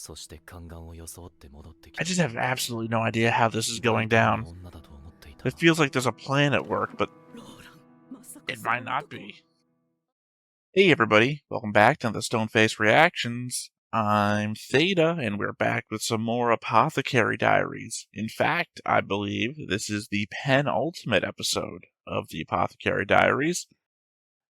I just have absolutely no idea how this is going down. It feels like there's a plan at work, but it might not be. Hey everybody, welcome back to the Stoneface Reactions. I'm Theta, and we're back with some more Apothecary Diaries. In fact, I believe this is the penultimate episode of the Apothecary Diaries.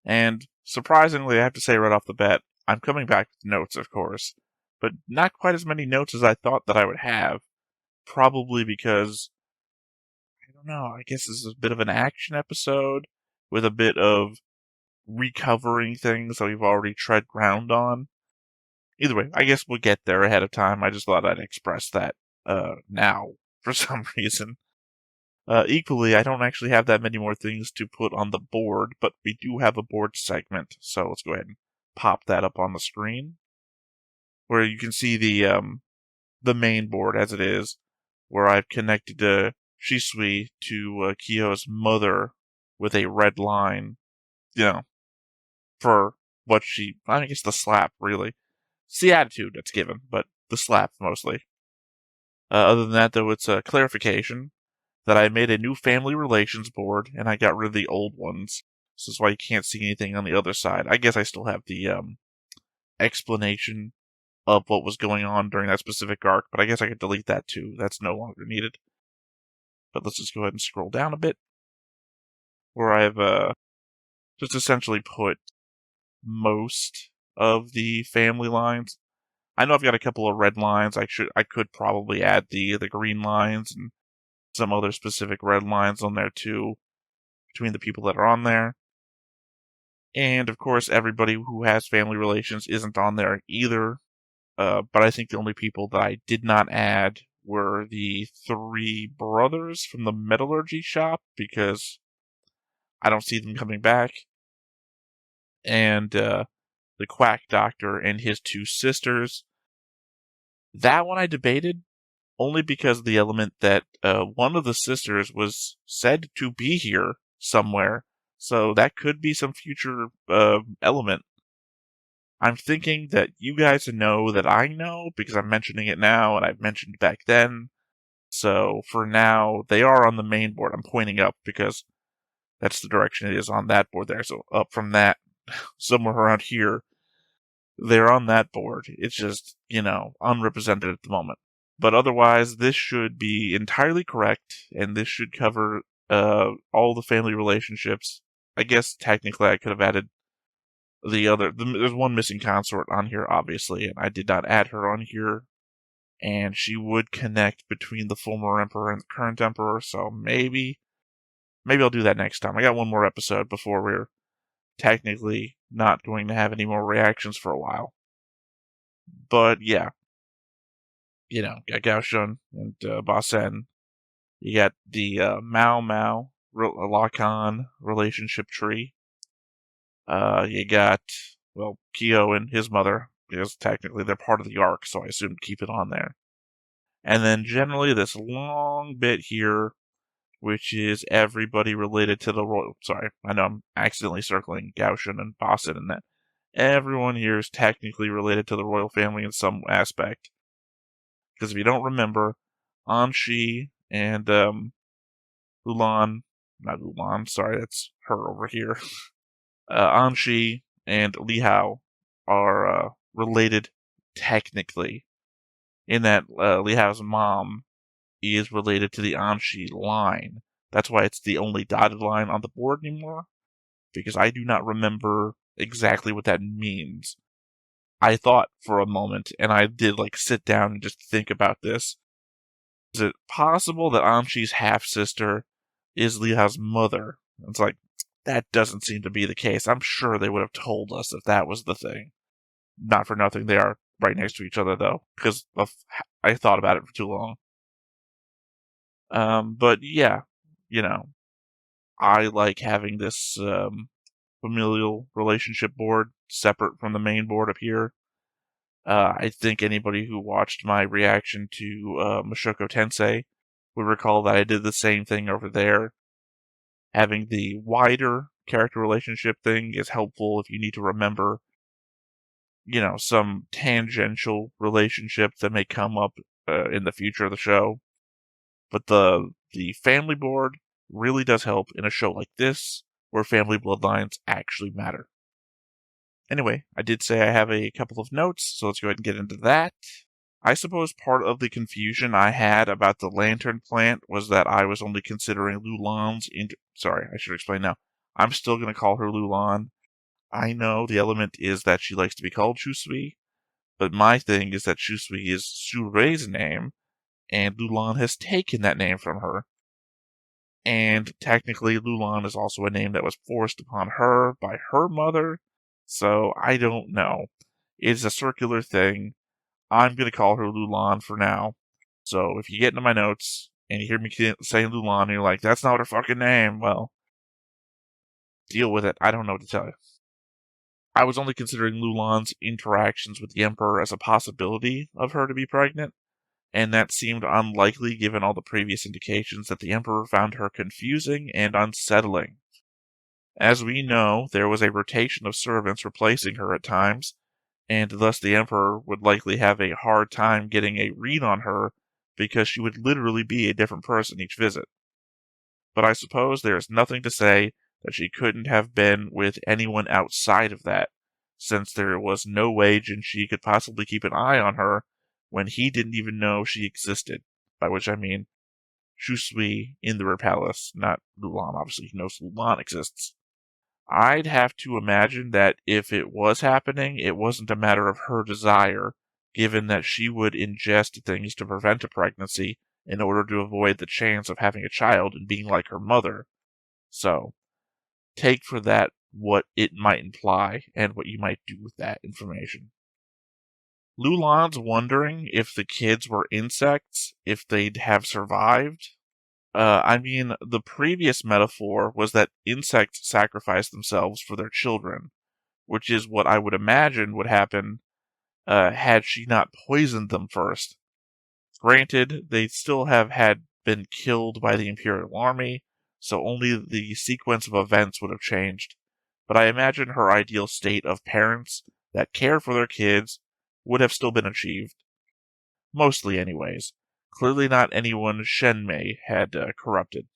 And surprisingly, I have to say right off the bat, I'm coming back with notes, of course, but not quite as many notes as I thought that I would have. Probably because, I don't know, I guess this is a bit of an action episode with a bit of recovering things that we've already tread ground on. Either way, I guess we'll get there ahead of time. I just thought I'd express that now for some reason. Equally, I don't actually have that many more things to put on the board, but we do have a board segment, so let's go ahead and pop that up on the screen, where you can see the main board as it is, where I've connected Shisui to Kyo's mother with a red line, for what I guess the slap, really. It's the attitude that's given, but the slap mostly. Other than that, though, it's a clarification that I made a new family relations board, and I got rid of the old ones. So that's why you can't see anything on the other side. I guess I still have the explanation of what was going on during that specific arc, but I guess I could delete that too. That's no longer needed. But let's just go ahead and scroll down a bit, where I've just essentially put most of the family lines. I know I've got a couple of red lines. I could probably add the green lines and some other specific red lines on there too, between the people that are on there. And of course, everybody who has family relations isn't on there either. But I think the only people that I did not add were the 3 brothers from the metallurgy shop, because I don't see them coming back. And the quack doctor and his 2 sisters. That one I debated, only because of the element that one of the sisters was said to be here somewhere, so that could be some future element. I'm thinking that you guys know that I know, because I'm mentioning it now, and I've mentioned back then. So for now, they are on the main board. I'm pointing up because that's the direction it is on that board there. So up from that, somewhere around here, they're on that board. It's just, unrepresented at the moment. But otherwise, this should be entirely correct, and this should cover all the family relationships. I guess technically I could have added there's one missing consort on here, obviously, and I did not add her on here. And she would connect between the former emperor and the current emperor, so maybe I'll do that next time. I got one more episode before we're technically not going to have any more reactions for a while. But yeah, got Gaoshun and Basen. You got the Maomao lock-on relationship tree. You got, Kyo and his mother, because technically they're part of the arc, so I assume keep it on there. And then generally this long bit here, which is everybody related to the royal. Sorry, I know I'm accidentally circling Gaoshun and Basen in that. Everyone here is technically related to the royal family in some aspect. Because if you don't remember, Anshi and not Ulan, sorry, that's her over here. Anshi and Li Hao are related technically, in that Li Hao's mom is related to the Anshi line. That's why it's the only dotted line on the board anymore, because I do not remember exactly what that means. I thought for a moment, and I did sit down and just think about this. Is it possible that Anshi's half-sister is Li Hao's mother? It's that doesn't seem to be the case. I'm sure they would have told us if that was the thing. Not for nothing, they are right next to each other, though, because I thought about it for too long. But yeah, I like having this familial relationship board separate from the main board up here. I think anybody who watched my reaction to Mushoku Tensei would recall that I did the same thing over there. Having the wider character relationship thing is helpful if you need to remember, some tangential relationship that may come up in the future of the show. But the family board really does help in a show like this, where family bloodlines actually matter. Anyway, I did say I have a couple of notes, so let's go ahead and get into that. I suppose part of the confusion I had about the lantern plant was that I was only considering Lulan's sorry, I should explain now. I'm still going to call her Lulan. I know the element is that she likes to be called Shusui, but my thing is that Shusui is Surei's name, and Lulan has taken that name from her. And technically, Lulan is also a name that was forced upon her by her mother, so I don't know. It's a circular thing. I'm going to call her Lulan for now. So if you get into my notes and you hear me saying Lulan and you're like, that's not her fucking name, well, deal with it. I don't know what to tell you. I was only considering Lulan's interactions with the Emperor as a possibility of her to be pregnant, and that seemed unlikely given all the previous indications that the Emperor found her confusing and unsettling. As we know, there was a rotation of servants replacing her at times, and thus the Emperor would likely have a hard time getting a read on her because she would literally be a different person each visit. But I suppose there is nothing to say that she couldn't have been with anyone outside of that, since there was no way Jinshi could possibly keep an eye on her when he didn't even know she existed, by which I mean Shusui in the Rare Palace, not Lulan. Obviously, he knows Lulan exists. I'd have to imagine that if it was happening, it wasn't a matter of her desire, given that she would ingest things to prevent a pregnancy in order to avoid the chance of having a child and being like her mother. So, take for that what it might imply and what you might do with that information. Lulan's wondering if the kids were insects, if they'd have survived. The previous metaphor was that insects sacrifice themselves for their children, which is what I would imagine would happen had she not poisoned them first. Granted, they still have had been killed by the Imperial Army, so only the sequence of events would have changed. But I imagine her ideal state of parents that care for their kids would have still been achieved. Mostly, anyways. Clearly not anyone Shenmei had corrupted.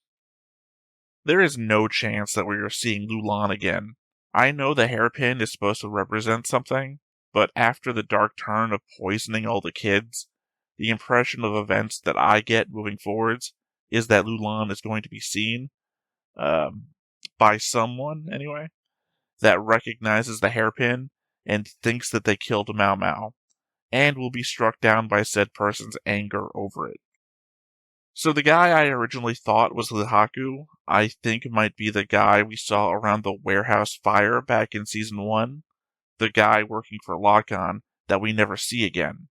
There is no chance that we are seeing Lulan again. I know the hairpin is supposed to represent something, but after the dark turn of poisoning all the kids, the impression of events that I get moving forwards is that Lulan is going to be seen, by someone, anyway, that recognizes the hairpin and thinks that they killed Maomao, and will be struck down by said person's anger over it. So the guy I originally thought was Lihaku, I think might be the guy we saw around the warehouse fire back in Season 1, the guy working for Lock-On that we never see again.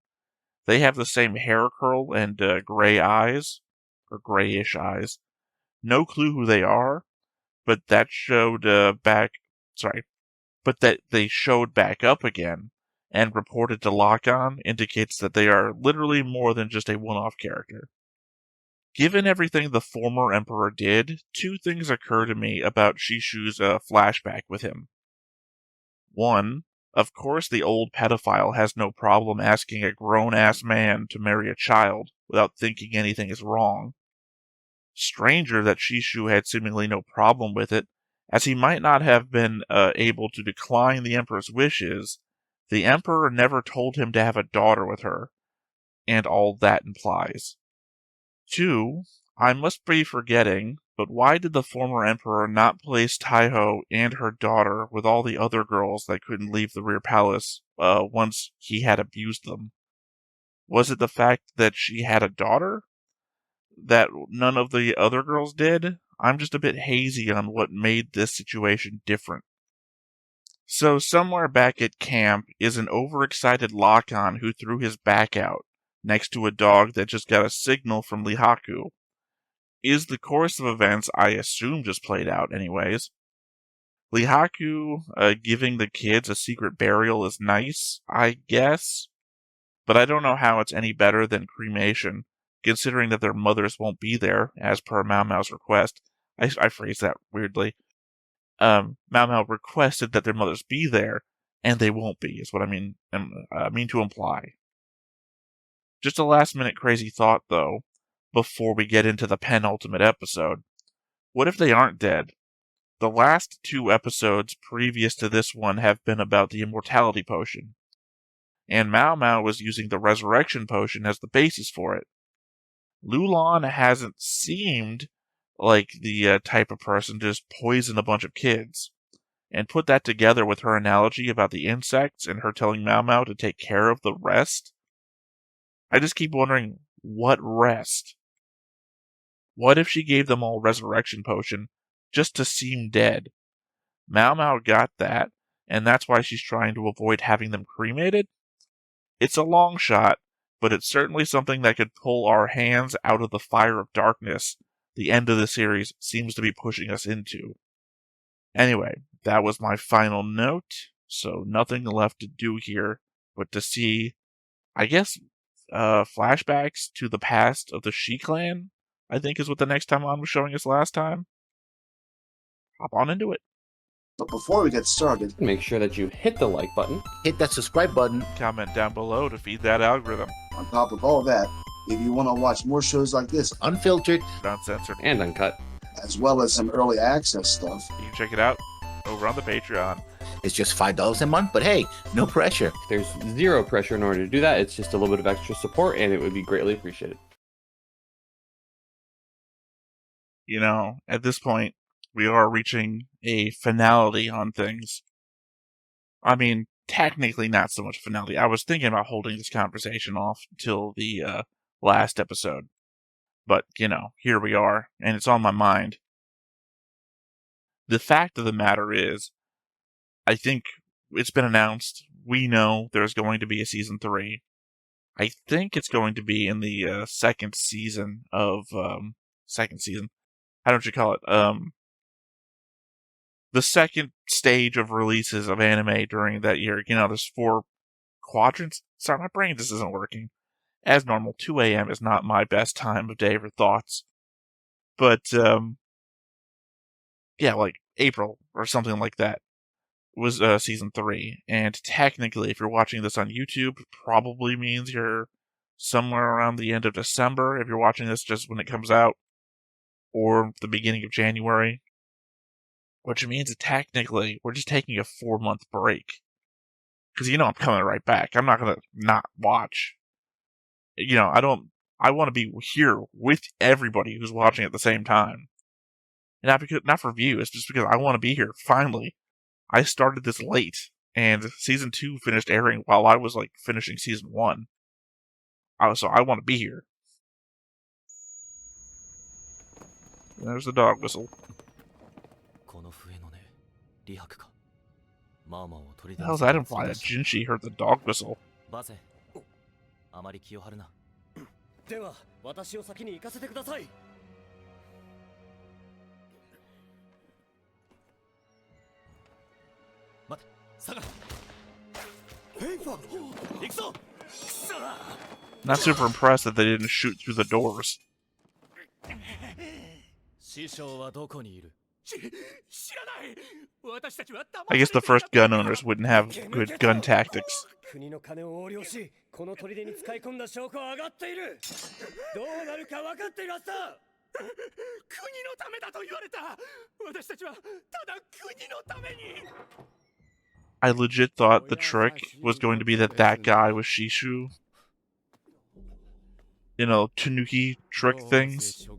They have the same hair curl and gray eyes, or grayish eyes. No clue who they are, but that they showed back up again and reported to Lock-On indicates that they are literally more than just a one-off character. Given everything the former Emperor did, two things occur to me about Shishu's flashback with him. One, of course the old pedophile has no problem asking a grown-ass man to marry a child without thinking anything is wrong. Stranger that Shishu had seemingly no problem with it, as he might not have been able to decline the Emperor's wishes. The Emperor never told him to have a daughter with her, and all that implies. Two, I must be forgetting, but why did the former Emperor not place Taiho and her daughter with all the other girls that couldn't leave the rear palace once he had abused them? Was it the fact that she had a daughter? That none of the other girls did? I'm just a bit hazy on what made this situation different. So somewhere back at camp is an overexcited Lock-On who threw his back out, next to a dog that just got a signal from Lihaku. Is the course of events I assume just played out anyways. Lihaku giving the kids a secret burial is nice, I guess, but I don't know how it's any better than cremation, considering that their mothers won't be there, as per Maomao's request. I phrased that weirdly. Maomao requested that their mothers be there, and they won't be, is what I mean to imply. Just a last-minute crazy thought, though, before we get into the penultimate episode. What if they aren't dead? The last 2 episodes previous to this one have been about the immortality potion, and Maomao was using the resurrection potion as the basis for it. Lulan hasn't seemed like the type of person to just poison a bunch of kids. And put that together with her analogy about the insects and her telling Maomao to take care of the rest. I just keep wondering, what rest? What if she gave them all resurrection potion just to seem dead? Maomao got that, and that's why she's trying to avoid having them cremated? It's a long shot, but it's certainly something that could pull our hands out of the fire of darkness the end of the series seems to be pushing us into. Anyway, that was my final note, so nothing left to do here but to see, I guess, flashbacks to the past of the Shi clan, I think is what the next time on was showing us last time. Hop on into it. But before we get started, make sure that you hit the like button, hit that subscribe button, comment down below to feed that algorithm. On top of all that, if you want to watch more shows like this, unfiltered, uncensored, and uncut, as well as some early access stuff, you can check it out over on the Patreon. It's just $5 a month, but hey, no pressure. There's zero pressure in order to do that. It's just a little bit of extra support, and it would be greatly appreciated. You know, at this point, we are reaching a finality on things. I mean, technically not so much finality. I was thinking about holding this conversation off till the last episode. But, you know, here we are, and it's on my mind. The fact of the matter is, I think it's been announced. We know there's going to be a season 3. I think it's going to be in the second season of second season. How don't you call it? The second stage of releases of anime during that year. You know, there's 4 quadrants. Sorry, my brain just isn't working. As normal, 2 a.m. is not my best time of day for thoughts. But yeah, like April or something like that was season 3. And technically, if you're watching this on YouTube, it probably means you're somewhere around the end of December if you're watching this just when it comes out, or the beginning of January. Which means that technically, we're just taking a 4-month break. Because, you know, I'm coming right back. I'm not going to not watch. You know, I want to be here with everybody who's watching at the same time. And not for views, just because I want to be here, finally. I started this late, and season 2 finished airing while I was, like, finishing season 1. So I want to be here. There's the dog whistle. How does that imply that Jinshi heard the dog whistle? Not super impressed that they didn't shoot through the doors. I guess the first gun owners wouldn't have good gun tactics. I legit thought the trick was going to be that guy was Shishu. You know, Tanuki trick things.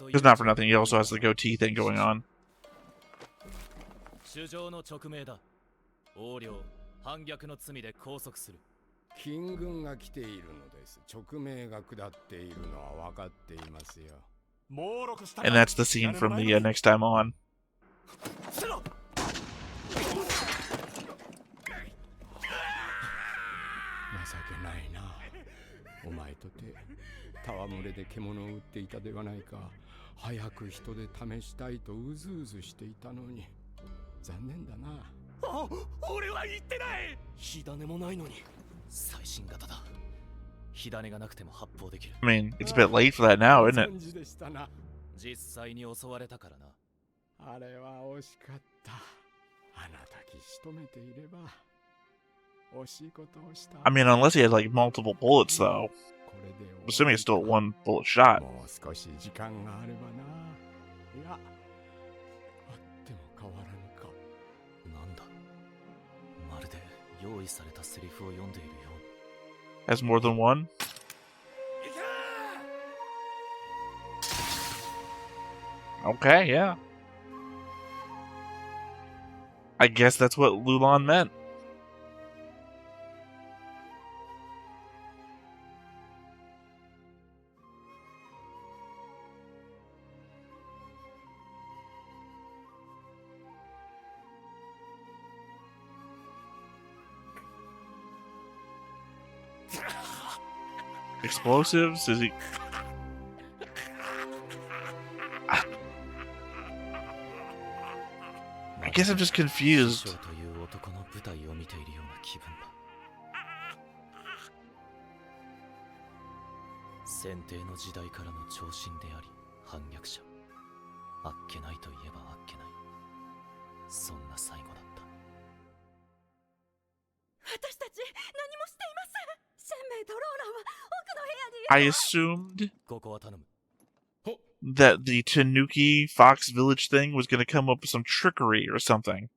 Because not for nothing, he also has the goatee thing going on. And that's the scene from the next time on. I mean, it's a bit late for that now, isn't it? 実際に襲われたからな。あれは惜しかった。あなたきしとめていれば惜しいことをした。I mean, unless he had like multiple bullets, though. I'm assuming it's still a one bullet shot. もう少し時間があればな。いや、あっても変わらぬか。なんだ。まるで用意されたセリフを読んでいるよう。Has more than one? Okay, yeah. I guess that's what Lulan meant. Explosives? Is he... I guess I'm just confused. という男の舞台を見ているような気分だ。先帝の時代からの長身であり反逆者。あっけないといえばあっけない。そんな最後だった。私たち何もしていません。シェンメイとローランは奥の部屋にいる。 I assumed ここは頼む。 that the Tanuki Fox Village thing was going to come up with some trickery or something.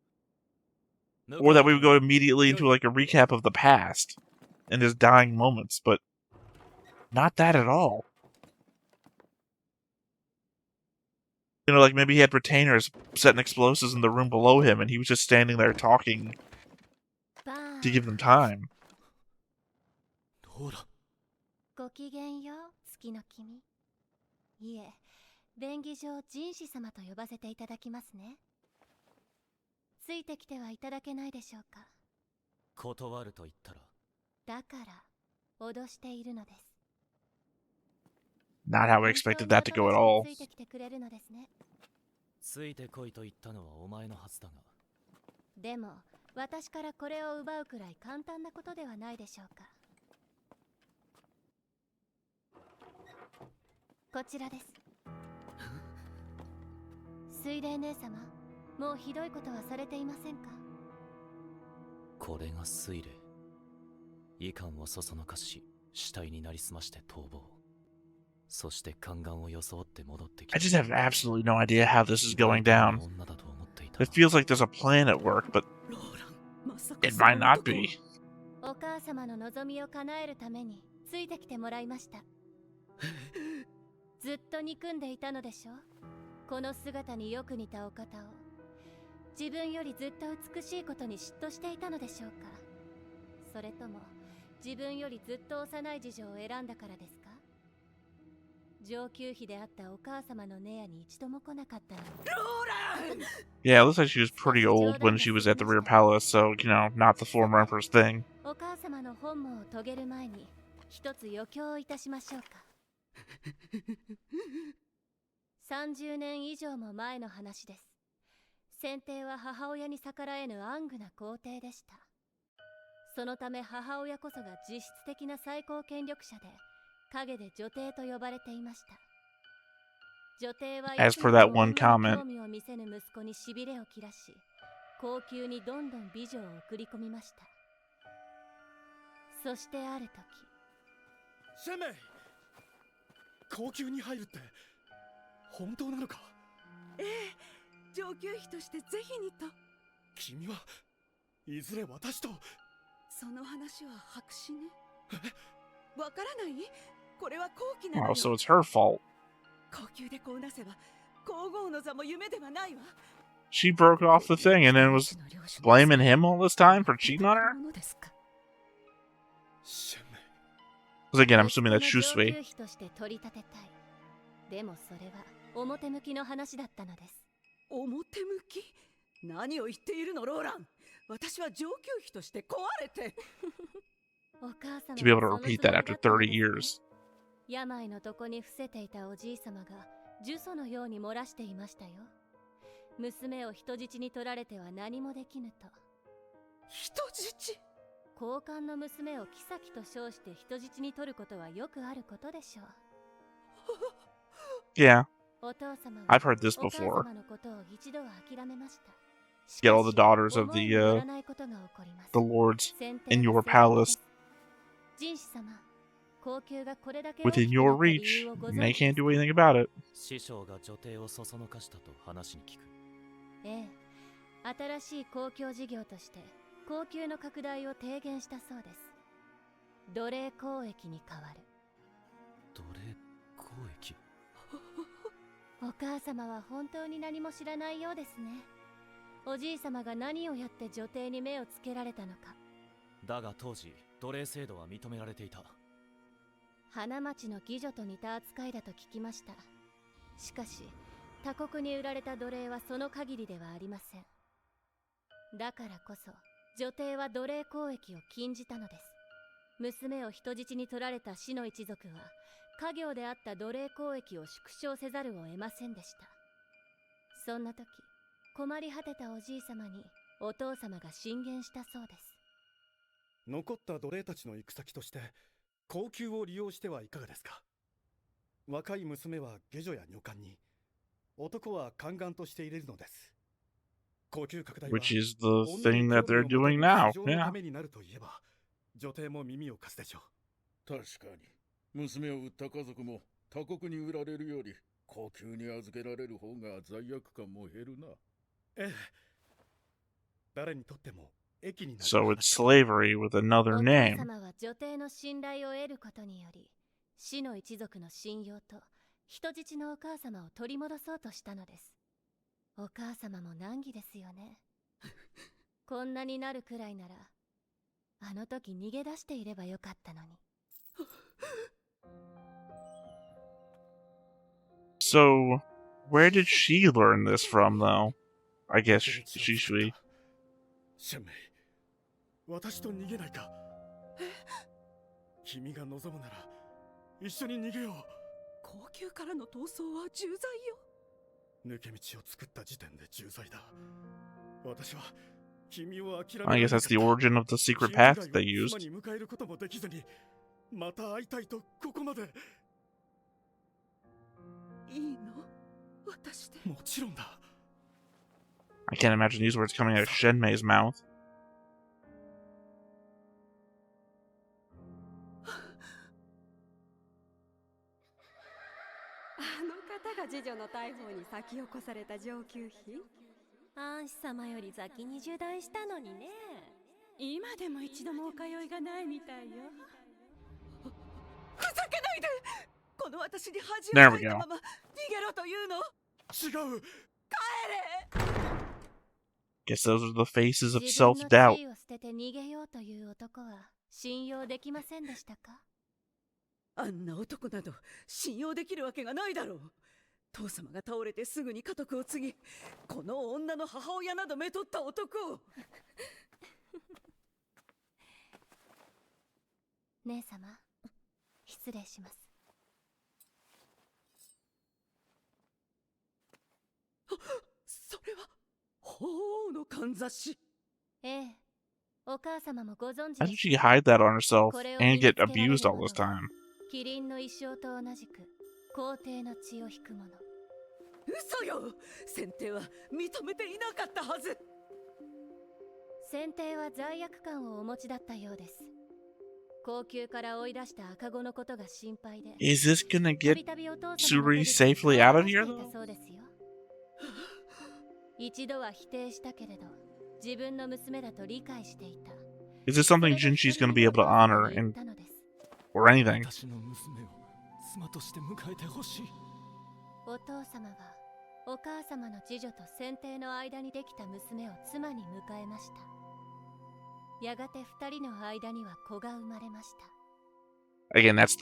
Or that we would go immediately into like a recap of the past and his dying moments, but not that at all. You know, like maybe he had retainers setting explosives in the room below him and he was just standing there talking to give them time. どうだ。ごきげんよう、月の君。いえ、便宜上jinshi様と呼ばせていただきますね。ついてきてはいただけないでしょうか。断ると言ったら。だから脅しているのです。 Not how I expected that to go at all. ついてきてくれるのですね。ついてこいと言ったのはお前のはずだが。でも私からこれを奪うくらい簡単なことではないでしょうか。こちらです。水霊姉様、もうひどいことはされていませんか。これが水霊。遺憾をそそのかし、死体になりすまして逃亡。そして宦官を装って戻ってきた。 I just have absolutely no idea how this is going down. It feels like there's a plan at work, but it might not be. お母様の望みを叶えるためについてきてもらいました。ずっと憎んでいたのでしょう。この姿によく似たお方を。自分よりずっと美しいことに嫉妬していたのでしょうか。それとも自分よりずっと幼い次女を選んだからですか。上級妃であったお母様のネアに一度も来なかったの。 Yeah, it looks like she was pretty old when she was at the rear palace, so, you know, not the former empress thing. お母様の本望を遂げる前に一つ余興をいたしましょうか。30年以上も前の話です。先帝は母親に逆らえぬ暗愚な皇帝でした。そのため母親こそが実質的な最高権力者で、陰で女帝と呼ばれていました。女帝は As for that one comment, 興味を見せぬ息子にしびれを切らし、高級にどんどん美女を送り込みました。そしてある時、シェンメイ、高級に入るって本当なのか。ええ、上級妃としてぜひにと。君はいずれ私と。その話は白紙ね。わからない？これは高貴なのよ。 oh, so it's her fault. 高級でこうなせば皇后の座も夢ではないわ。 She broke off the thing and then was blaming him all this time for cheating on her? シェンメイ。 Because again, I'm assuming that's Shusui. 上級妃として取り立てたい。でもそれは表向きの話だったのです。表向き？何を言っているのローラン。私は上級妃として壊れて。お母様 To be able to repeat that after 30 years. 病の床に伏せていたおじい様が呪詛のように漏らしていましたよ。娘を人質に取られては何もできぬと。人質？交換の娘を妃と称して人質に取ることはよくあることでしょう。 Yeah, お父様は I've heard this お母 before. 様のことを一度は諦めました。し Get か all the し daughters of 思い the もよらないことが起こります。 the lords 先手 in の your 性格で palace す。jinshi様、高級がこれだけ within 大きく your なった理 reach, 由をご and 存 they 知で can't す do か？ anything about it. 師匠が女帝をそそのかしたと話に聞く。ええ、新しい公共事業として高級の拡大を提言したそうです。奴隷交易に代わる。奴隷交易。お母様は本当に何も知らないようですね。おじい様が何をやって女帝に目をつけられたのか。だが当時奴隷制度は認められていた。花町の妓女と似た扱いだと聞きました。しかし他国に売られた奴隷はその限りではありません。だからこそ女帝は奴隷交易を禁じたのです。娘を人質に取られた死の一族は家業であった奴隷交易を縮小せざるを得ませんでした。そんな時、困り果てたおじい様にお父様が進言したそうです。残った奴隷たちの行く先として高級を利用してはいかがですか。若い娘は下女や女官に、男は宦官として入れるのです。高級拡大は Which is the thing that they're doing now. 女の Yeah. ためになるといえば、女帝も耳を貸すでしょ確かに娘を売った家族も他国に売られるより高級に預けられる方が罪悪感も減るな。ええ。誰にとっても益になる。 So it's slavery with お another 父 name. 様は女帝の信頼を得ることにより、死の一族の信用と人質のお母様を取り戻そうとしたのです。お母様も難儀ですよね。こんなになるくらいなら、あの時逃げ出していればよかったのに。So, where did she learn this from, though? I guess Shishui. シェンメイ、私と逃げないか。君が望むなら一緒に逃げよう。高級からの逃走は重罪よ。抜け道を作った時点で重罪だ。私は君を諦め I guess that's the origin of the secret path that they used. 妻に迎えることもできずに、また会いたいとここまで。いいの？私で。もちろんだ。I can't imagine these words coming out of Shenmei's mouth. あの方が次女の逮捕に先を越された上級妃。アンシ様より先に受断したのにね。今でも一度もお通いがないみたいよ。ふざけないで。この私に恥を There か we いた go. まま逃げろというの。違う。帰れ。 Guess those are the faces of 自分の self-doubt. 地位を捨てて逃げようという男は信用できませんでしたか？あんな男など信用できるわけがないだろう。父様が倒れてすぐに家督を継ぎ、この女の母親などめとった男を。姉様、失礼します。それは法王のかんざし。ええ、お母様もご存知 How で did す she hide that on herself これを and 身に get つけられる abused all 者 this は time? キリンの一生と同じく皇帝の血を引く者。嘘よ。先帝は認めていなかったはず。先帝は罪悪感をお持ちだったようです。高級から追い出した赤子のことが心配で、 Is this gonna た get びたびお父様の Suri 手引き safely を out of 出して here, いた though? そうですよ。一度は否定したけれど、自分の娘だと理解していた。 Is this something Jinshi's gonna be able to honor and 言ったのです。 or anything? 私の娘を妻として迎えてほしい。お父様はお母様の次女と先帝の間にできた娘を妻に迎えました。やがて二人の間には子が生まれました。 Again, that's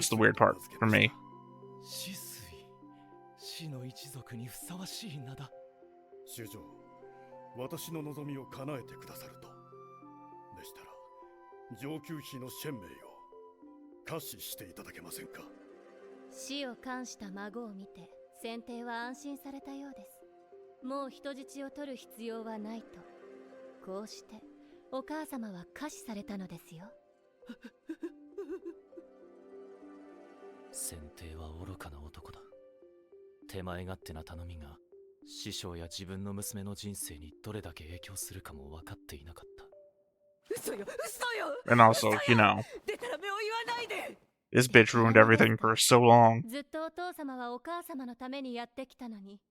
the weird part for me. 死水、死の一族にふさわしい名だ。主上、私の望みを叶えてくださると。でしたら、上級妃のシェンメイを可視していただけませんか。死を冠した孫を見て先帝は安心されたようです。もう人質を取る必要はないと。こうしてお母様は下死されたのですよ。先帝は愚かな男だ。手前勝手な頼みが師匠や自分の娘の人生にどれだけ影響するかも分かっていなかった。嘘よ、嘘よ。 And also, you know, でたらめを言わないで。 this bitch ruined everything for so long. ずっとお父様はお母様のためにやってきたのに、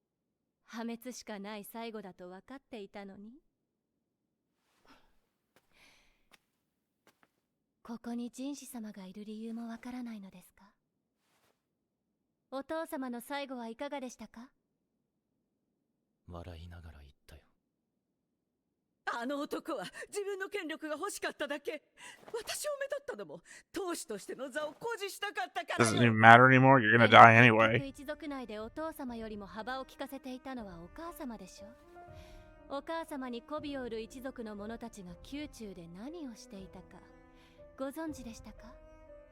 破滅しかない最後だと分かっていたのに。ここにjinshi様がいる理由もわからないのですか？お父様の最後はいかがでしたか？笑いながら言ったよ。あの男は自分の権力が欲しかっただけ。私をめとったのも当主としての座を誇示したかったから Doesn't よ。 even matter anymore. You're gonna die 結 anyway. 局一族内でお父様よりも幅を利かせていたのはお母様でしょ。お母様に媚びを売る一族の者たちが宮中で何をしていたかご存知でしたか？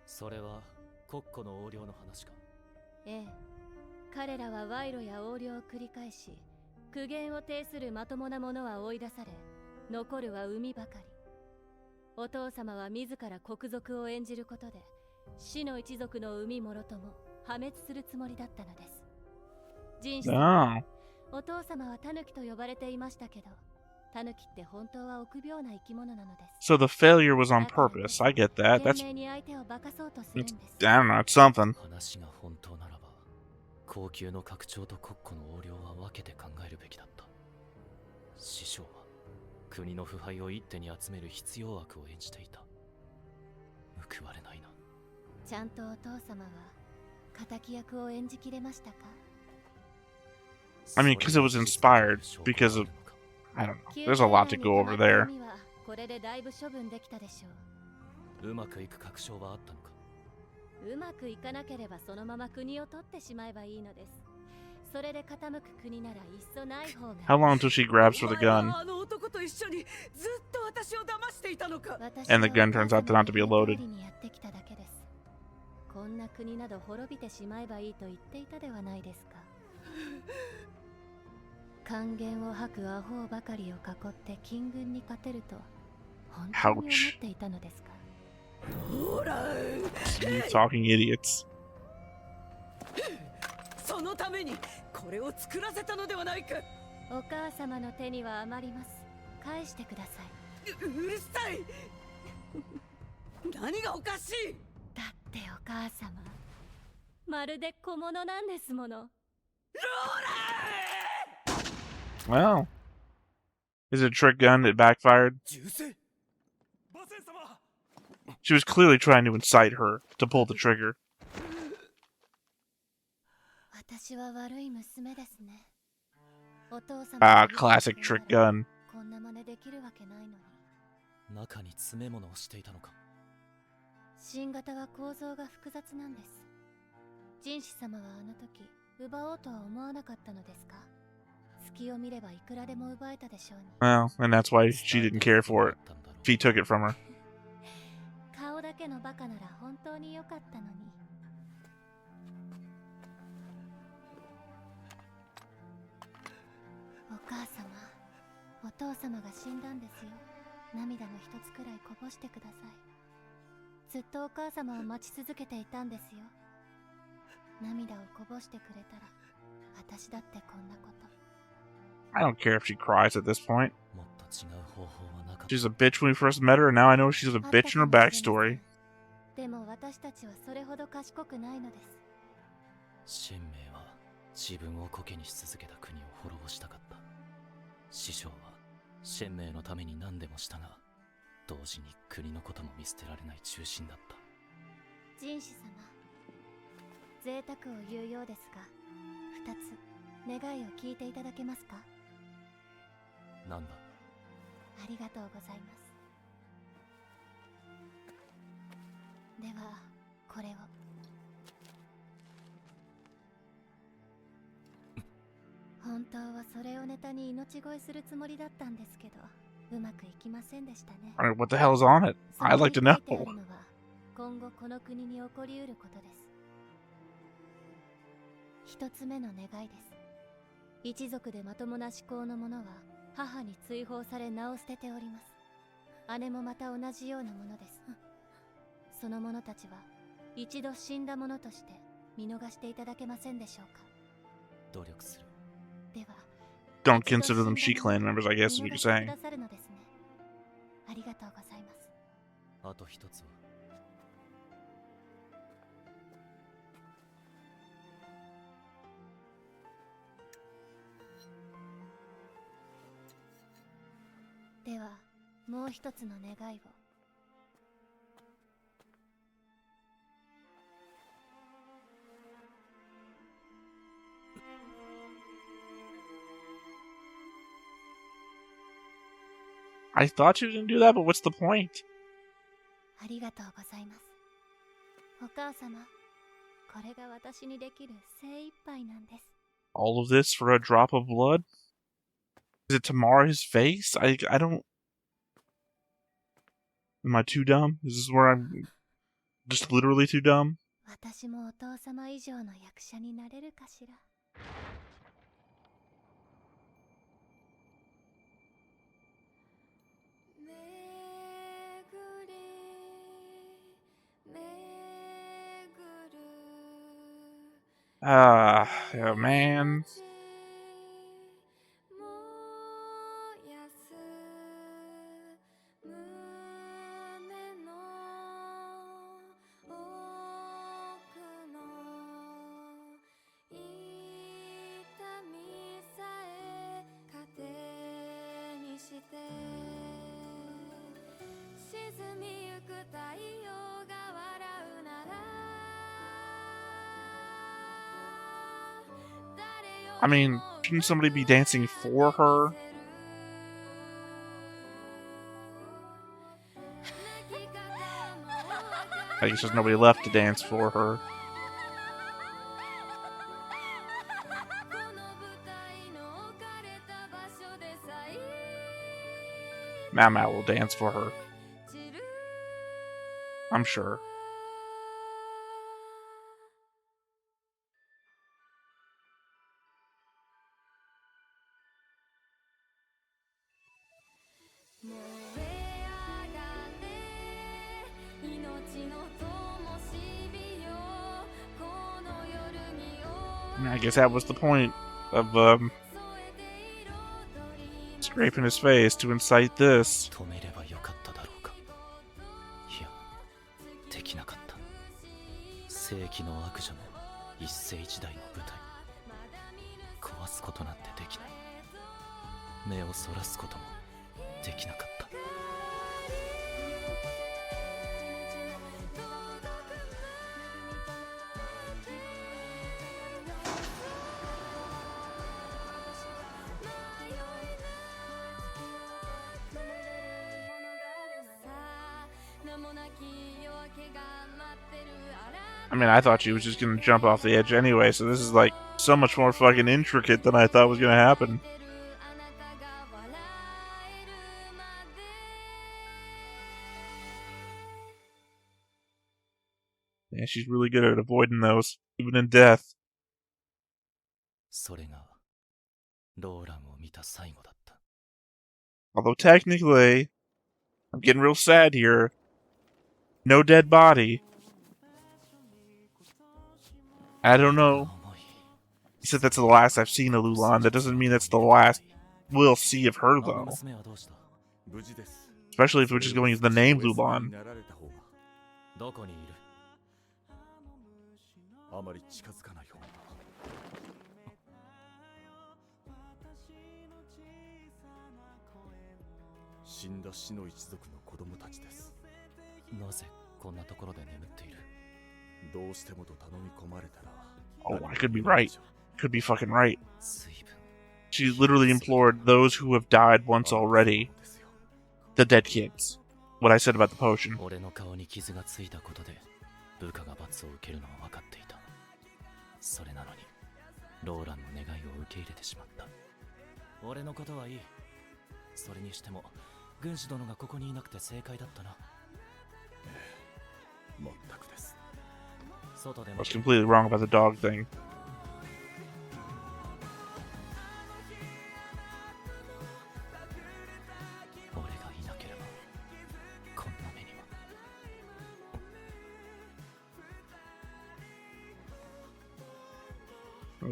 それは国庫の横領の話か？ええ、彼らは賄賂や横領を繰り返し、苦言を呈するまともな者は追い出され、残るは海ばかり。お父様は自ら国賊を演じることで、死の一族の海もろとも破滅するつもりだったのです。人種 Oh. お父様はタヌキと呼ばれていましたけど、タヌキって本当は臆病な生き物なのです。 So the failure was on purpose. I get that. 懸 That's, 命に相手を化かそうとするん it's です。 I don't know, it's something. 話が本当ならば、高級の拡張と国庫の横領は分けて考えるべきだった。師匠は国の腐敗を一手に集める必要悪を演じていた。報われないな。ちゃんとお父様は敵役を演じきれましたか？ I mean, because it was inspired, because of, I don't know. There's a lot to go over there. これでだいぶ処分できたでしょう。うまくいく確証はあったのか？うまくいかなければそのまま国を取ってしまえばいいのです。それで傾く国ならいっそない方が。 How long until she grabs for the お前 gun? はあの男と一緒にずっと私を騙していたのか。 And the gun turns out not to be loaded. にやってきただけです。こんな国など滅びてしまえばいいと言っていたではないですか。還元を吐くアホばかりを囲って金軍に勝てると本当に思っていたのですか。ほら、 You talking idiots. そのためにこれを作らせたのではないか。お母様の手には余ります。返してください。うるさい。何がおかしい。だってお母様、まるで小物なんですもの。 Well, is it a trick gun that backfired? 銃声。馬仙様。 She was clearly trying to incite her to pull the trigger. 私は悪い娘ですね。お父様 Ah, classic trick gun. こんな真似できるわけないのに。中に詰め物をしていたのか？新型は構造が複雑なんです。jinshi様はあの時奪おうとは思わなかったのですか？隙を見ればいくらでも奪えたでしょうに。 Well, and that's why she didn't care for it. If he took it from her. 顔だけのバカなら本当に良かったのに。お母様、お父様が死んだんですよ。涙の一つくらいこぼしてください。ずっとお母様を待ち続けていたんですよ。涙をこぼしてくれたら私だってこんなこと。 I don't care if she cries at this point. もっと違う方法はなかった。 She's a bitch when we first met her, and now I know she's a bitch in her backstory. でも私たちはそれほど賢くないのです。神明は自分をコケにし続けた国を滅ぼしたかった。師匠は神明のために何でもしたが、同時に国のことも見捨てられない中心だった。jinshi様、贅沢を言うようですが、二つ願いを聞いていただけますか？なんだ？ありがとうございます。ではこれを。本当はそれをネタに命乞いするつもりだったんですけど、うまくいきませんでしたね。 I mean, what the hell's on it? そ I'd こ like に to 書いてあ know. るのは今後この国に起こりうることです。一つ目の願いです。一族でまともな思考の者は母に追放され名を捨てております。姉もまた同じようなものです。その者たちは一度死んだ者として見逃していただけませんでしょうか。努力する。では Don't consider them She Clan members, I guess, is what you're saying. ありがとうございます。あと一つはではもう一つの願いを。I thought you didn't do that, but what's the point? ありがとうございます。お母様、これが私にできる精一杯なんです。All of this for a drop of blood? Is it to mar his face? I don't... Am I too dumb? Is this where I'm just literally too dumb? 私もお父様以上の役者になれるかしら。Yeah, man. I mean, shouldn't somebody be dancing for her? I guess there's nobody left to dance for her. Maomao will dance for her. I'm sure. I guess that was the point of scraping his face to incite this. 止めればよかっただろうか。いや、できなかった。世紀の悪女の一世一代の舞台。壊すことなんてできない。目をそらすこともできなかった。I mean, I thought she was just gonna jump off the edge anyway, so this is like so much more fucking intricate than I thought was gonna happen. Yeah, she's really good at avoiding those, even in death. それがローランを見た最後だった。 Although technically, I'm getting real sad here. No dead body. I don't know. He said that's the last I've seen of Lulan. That doesn't mean that's the last we'll see of her, though. Especially if we're just going with the name Lulan. どこにいる？あまり近づかない方が。死んだ死の一族の子供たちです。なぜこんなところで眠っている？どうしてもと頼み込まれたら。Oh, I could be right. Could be fucking right. She literally implored those who have died once already. The dead kids. What I said about the potion. 俺の顔に傷がついたことで部下が罰を受けるのは分かっていた。それなのにローランの願いを受け入れてしまった。俺のことはいい。それにしても軍師殿がここにいなくて正解だったな。全くです。 I was completely wrong about the dog thing. 俺がいなければ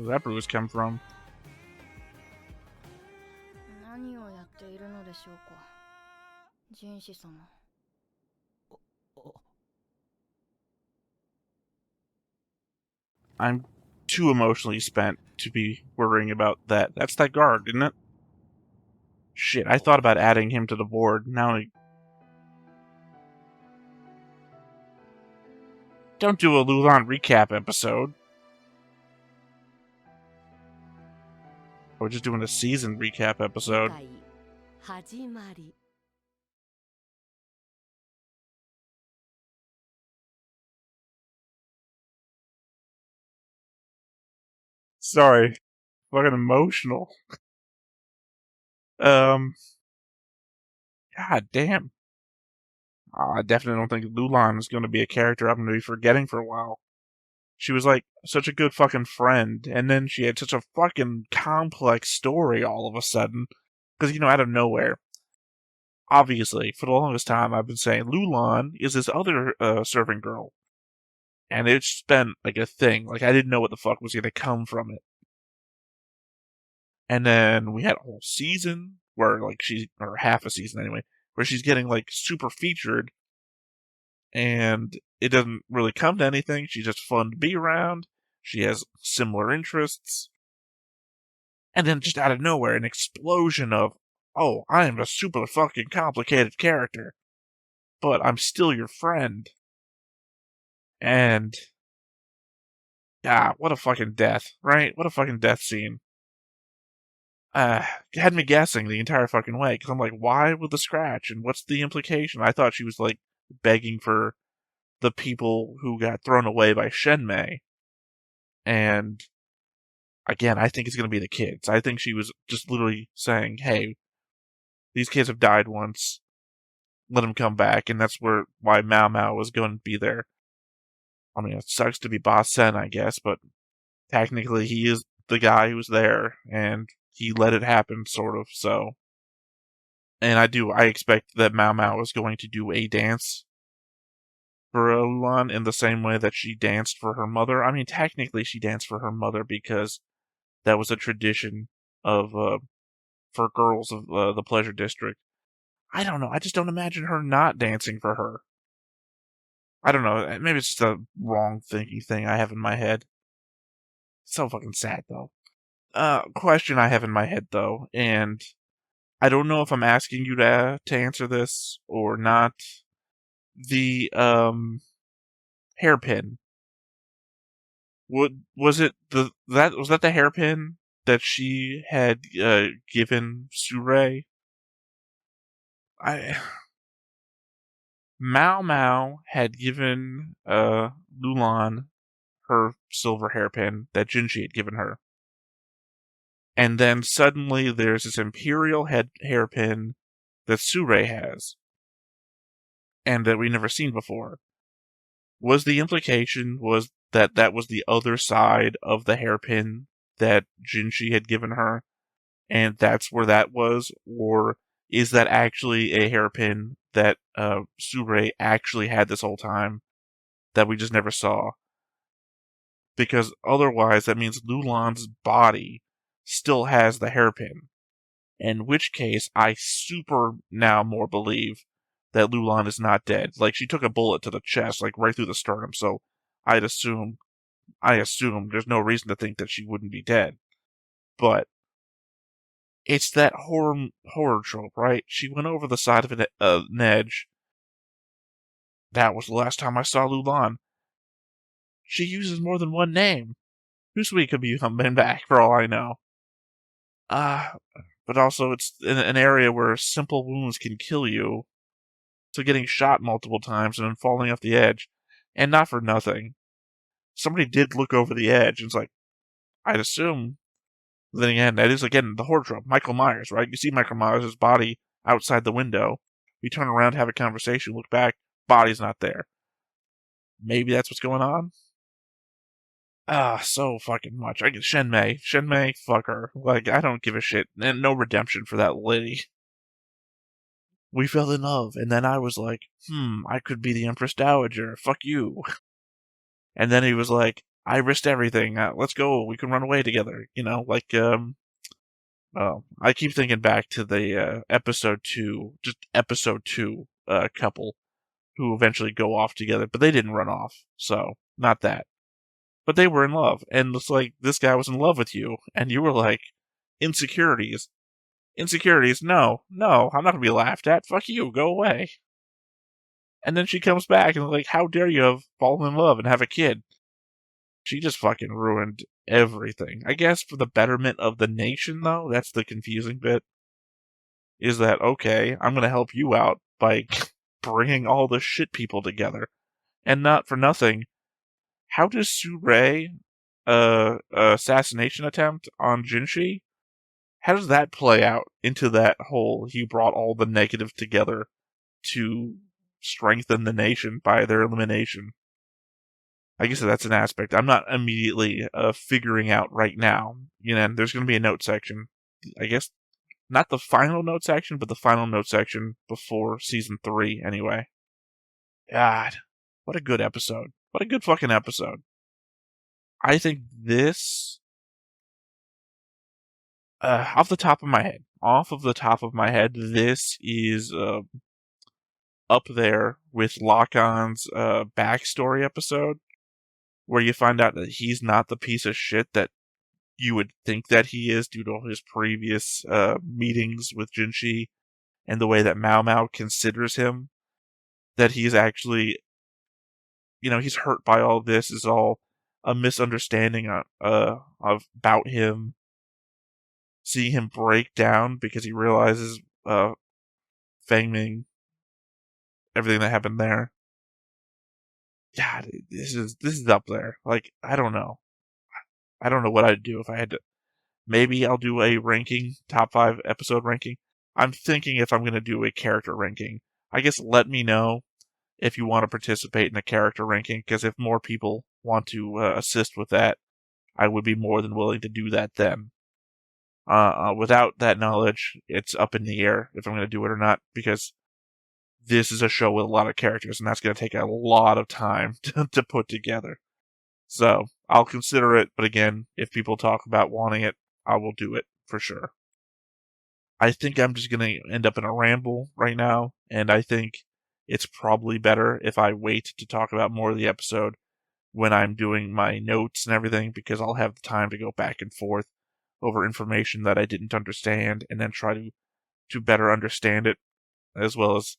Where did that bruise come from? 何をやっているのでしょうか、jinshi様。I'm too emotionally spent to be worrying about that. That's that guard, isn't it? Shit, I thought about adding him to the board. Now don't do a Lulan recap episode. We're just doing a season recap episode. 始まり。 Sorry. Fucking emotional. God damn. I definitely don't think Lulan is going to be a character I'm going to be forgetting for a while. She was like such a good fucking friend, and then she had such a fucking complex story all of a sudden. Because, out of nowhere. Obviously, for the longest time, I've been saying Lulan is this other servant girl. And it's been like a thing. Like, I didn't know what the fuck was going to come from it. And then we had a whole season where, like, or half a season anyway, where she's getting, like, super featured. And it doesn't really come to anything. She's just fun to be around. She has similar interests. And then just out of nowhere, an explosion of, oh, I am a super fucking complicated character. But I'm still your friend. And, what a fucking death, right? What a fucking death scene. Had me guessing the entire fucking way, because I'm like, why with the scratch, and what's the implication? I thought she was, like, begging for the people who got thrown away by Shenmei. And, again, I think it's going to be the kids. I think she was just literally saying, hey, these kids have died once, let them come back, and that's why Maomao was going to be there. I mean, it sucks to be Boss Sen, I guess, but technically he is the guy who's there, and he let it happen, sort of, so. And I expect that Maomao is going to do a dance for Lulan in the same way that she danced for her mother. I mean, technically she danced for her mother because that was a tradition of, for girls of the Pleasure District. I don't know, I just don't imagine her not dancing for her. I don't know, maybe it's just a wrong thinking thing I have in my head. So fucking sad, though. Question I have in my head, though, and I don't know if I'm asking you to answer this or not. The, hairpin. Was that the hairpin that she had, given Surei? Maomao had given, Lulan her silver hairpin that Jinshi had given her. And then suddenly there's this imperial hairpin that Surei has. And that we've never seen before. Was the implication that was the other side of the hairpin that Jinshi had given her? And that's where that was? Or is that actually a hairpin that Surei actually had this whole time that we just never saw? Because otherwise that means Lulan's body still has the hairpin. In which case, I super now more believe that Lulan is not dead. Like, she took a bullet to the chest, like, right through the sternum, so I assume there's no reason to think that she wouldn't be dead. But it's that horror trope, right? She went over the side of an edge. That was the last time I saw Lulan. She uses more than one name. Usui could be coming back, for all I know. But also it's in an area where simple wounds can kill you. So getting shot multiple times and then falling off the edge. And not for nothing. Somebody did look over the edge and it's like, I'd assume. Then again, that is again the horror trope. Michael Myers, right? You see Michael Myers' body outside the window. You turn around, have a conversation, look back, body's not there. Maybe that's what's going on? So fucking much. I get Shenmei, fuck her. Like, I don't give a shit. And no redemption for that lady. We fell in love, and then I was like, I could be the Empress Dowager. Fuck you. And then he was like, I risked everything. Let's go. We can run away together. I keep thinking back to the episode 2, just episode 2 couple who eventually go off together, but they didn't run off, so not that. But they were in love, and it's like, this guy was in love with you, and you were like, insecurities. Insecurities, no, I'm not gonna be laughed at, fuck you, go away. And then she comes back and like, how dare you have fallen in love and have a kid? She just fucking ruined everything. I guess for the betterment of the nation, though, that's the confusing bit. Is that, okay, I'm gonna help you out by bringing all the shit people together. And not for nothing, how does Surei, assassination attempt on Jinshi, how does that play out into that whole, he brought all the negative together to strengthen the nation by their elimination? I guess that's an aspect I'm not immediately figuring out right now. And there's going to be a note section. I guess not the final note section, but the final note section before season 3 anyway. God, what a good episode. What a good fucking episode. I think this, off the top of my head, this is up there with Lock-On's backstory episode, where you find out that he's not the piece of shit that you would think that he is due to his previous meetings with Jinshi and the way that Maomao considers him. That he's actually, he's hurt by all this, is all a misunderstanding about him. Seeing him break down because he realizes Fangming, everything that happened there. God, this is up there. Like, I don't know. I don't know what I'd do if I had to. Maybe I'll do a ranking, top 5 episode ranking. I'm thinking if I'm going to do a character ranking. I guess let me know if you want to participate in a character ranking, because if more people want to assist with that, I would be more than willing to do that then. Without that knowledge, it's up in the air if I'm going to do it or not, because this is a show with a lot of characters, and that's going to take a lot of time to put together. So, I'll consider it, but again, if people talk about wanting it, I will do it, for sure. I think I'm just going to end up in a ramble right now, and I think it's probably better if I wait to talk about more of the episode when I'm doing my notes and everything, because I'll have the time to go back and forth over information that I didn't understand, and then try to better understand it, as well as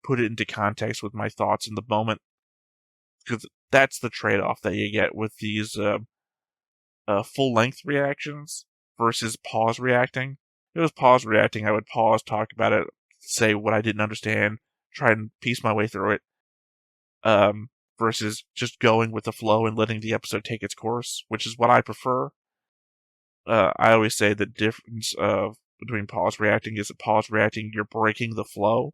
put it into context with my thoughts in the moment. Because that's the trade-off that you get with these full-length reactions versus pause reacting. If it was pause reacting, I would pause, talk about it, say what I didn't understand, try and piece my way through it, versus just going with the flow and letting the episode take its course, which is what I prefer. I always say the difference between pause reacting is that pause reacting, you're breaking the flow.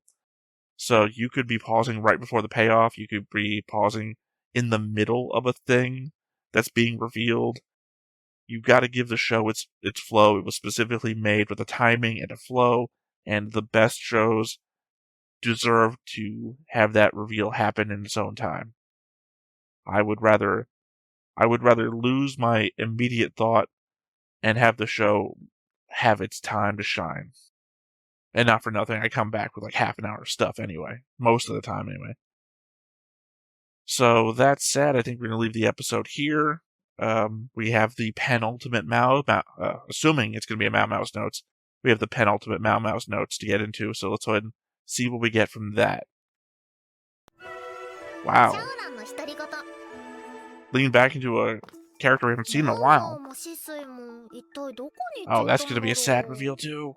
So you could be pausing right before the payoff, you could be pausing in the middle of a thing that's being revealed. You've got to give the show its flow. It was specifically made with a timing and a flow, and the best shows deserve to have that reveal happen in its own time. I would rather lose my immediate thought and have the show have its time to shine. And not for nothing, I come back with like half an hour of stuff anyway. Most of the time, anyway. So, that said, I think we're going to leave the episode here. We have the penultimate assuming it's going to be a Maomao's notes, we have the penultimate Maomao's notes to get into, so let's go ahead and see what we get from that. Wow. Lean back into a character we haven't seen in a while. Oh, that's going to be a sad reveal too.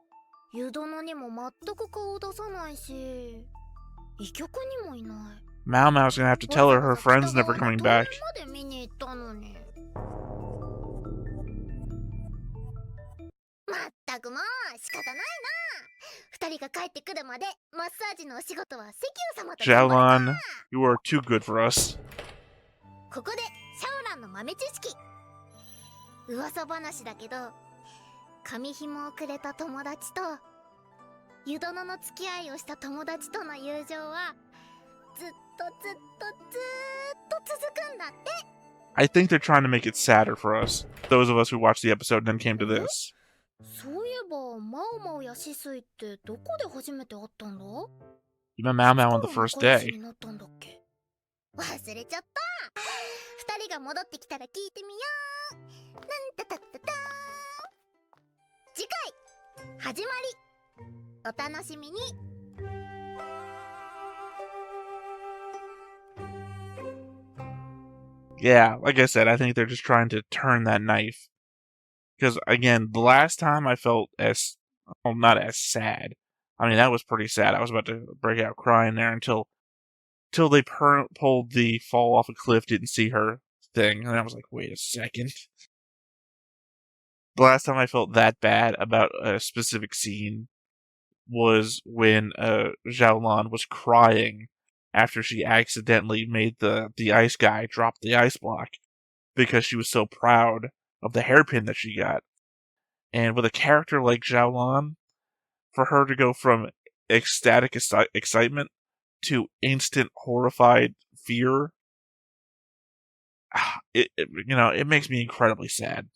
Maomao's going to have to tell her friend's never coming back. まったくもう仕方ないな。二人が帰ってくるまでマッサージのお仕事は石油様と頑張るか。 Xiaolan, you are too good for us. ここでシャオランの豆知識。噂話だけど、紙紐をくれた友達と湯殿の付き合いをした友達との友情はずっと続くんだって。I think they're trying to make it sadder for us, those of us who watched the episode and then came to this. そういえばマオマオやシスイってどこで初めて会ったんだ？ You met Maomao on the いつから first 仲良し day. になったんだっけ？忘れちゃった。二人が戻ってきたら聞いてみよう。なんたたったたー。次回始まり。お楽しみに。Yeah, like I said, I think they're just trying to turn that knife. Because, again, the last time I felt not as sad. I mean, that was pretty sad. I was about to break out crying there until they pulled the fall off a cliff, didn't see her thing. And I was like, wait a second. The last time I felt that bad about a specific scene was when Xiaolan was crying after she accidentally made the ice guy drop the ice block because she was so proud of the hairpin that she got. And with a character like Xiaolan, for her to go from ecstatic excitement to instant horrified fear, it makes me incredibly sad.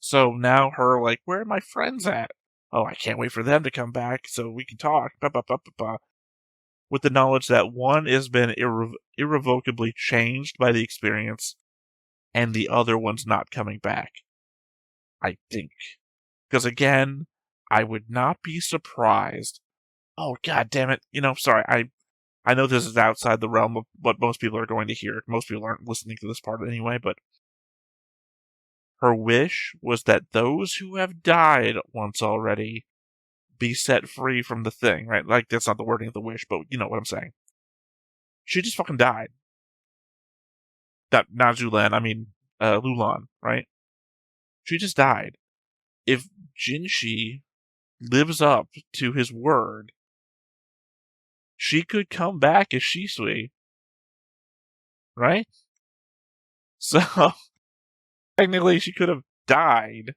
So now her like, where are my friends at? Oh, I can't wait for them to come back so we can talk. With the knowledge that one has been irrevocably changed by the experience, and the other one's not coming back. I think. Because again, I would not be surprised. Oh, god damn it. Sorry, I know this is outside the realm of what most people are going to hear. Most people aren't listening to this part anyway, but her wish was that those who have died once already be set free from the thing, right? Like, that's not the wording of the wish, but you know what I'm saying. She just fucking died. Not Zulan, I mean, Lulan, right? She just died. If Jinshi lives up to his word, she could come back as Shisui, right? So, technically she could have died.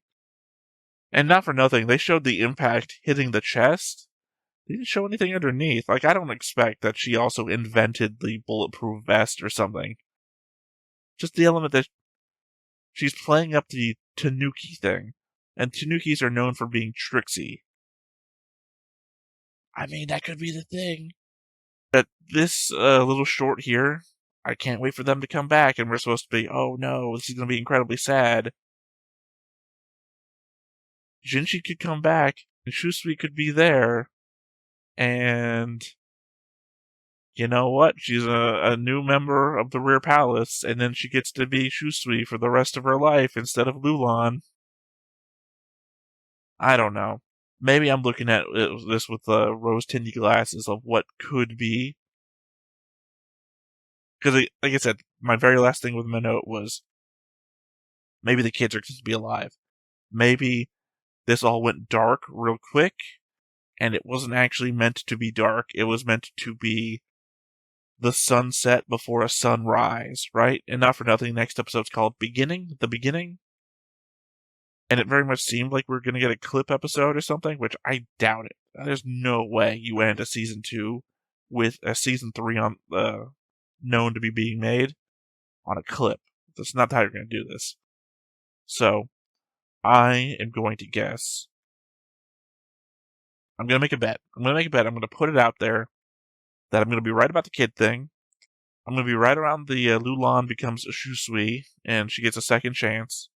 And not for nothing, they showed the impact hitting the chest. They didn't show anything underneath. Like, I don't expect that she also invented the bulletproof vest or something. Just the element that she's playing up the Tanuki thing. And Tanukis are known for being tricksy. I mean, that could be the thing. But this little short here, I can't wait for them to come back, and we're supposed to be, oh no, this is going to be incredibly sad. Jinshi could come back, and Shusui could be there, and you know what? She's a new member of the Rear Palace, and then she gets to be Shusui for the rest of her life instead of Lulan. I don't know. Maybe I'm looking at this with rose-tinted glasses of what could be. Because, like I said, my very last thing with my note was maybe the kids are going to be alive. Maybe this all went dark real quick, and it wasn't actually meant to be dark. It was meant to be the sunset before a sunrise, right? And not for nothing, next episode's called The Beginning. And it very much seemed like we were going to get a clip episode or something, which I doubt it. There's no way you end a season 2 with a season 3 on known to be being made on a clip. That's not how you're going to do this. So, I am going to guess. I'm going to make a bet. I'm going to put it out there that I'm going to be right about the kid thing. I'm going to be right around the Lulan becomes a Shusui and she gets a second chance.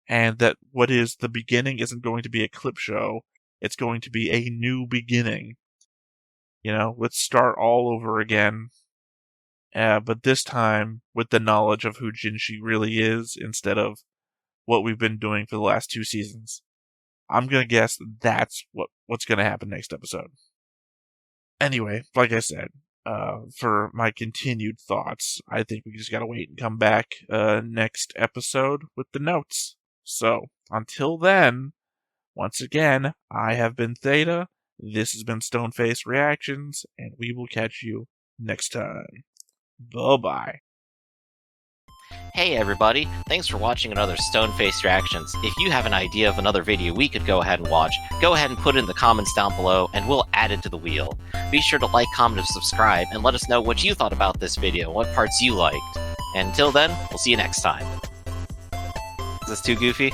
And that what is the beginning isn't going to be a clip show. It's going to be a new beginning. Let's start all over again. But this time with the knowledge of who Jinshi really is instead of what we've been doing for the last 2 seasons. I'm going to guess that's what's going to happen next episode. Anyway, like I said, for my continued thoughts, I think we just got to wait and come back next episode with the notes. So, until then, once again, I have been Theta, this has been Stoneface Reactions, and we will catch you next time. Bye-bye. Hey everybody, thanks for watching another Stoneface Reactions. If you have an idea of another video we could go ahead and watch, go ahead and put it in the comments down below and we'll add it to the wheel. Be sure to like, comment, and subscribe, and let us know what you thought about this video and what parts you liked. And until then, we'll see you next time. Is this too goofy?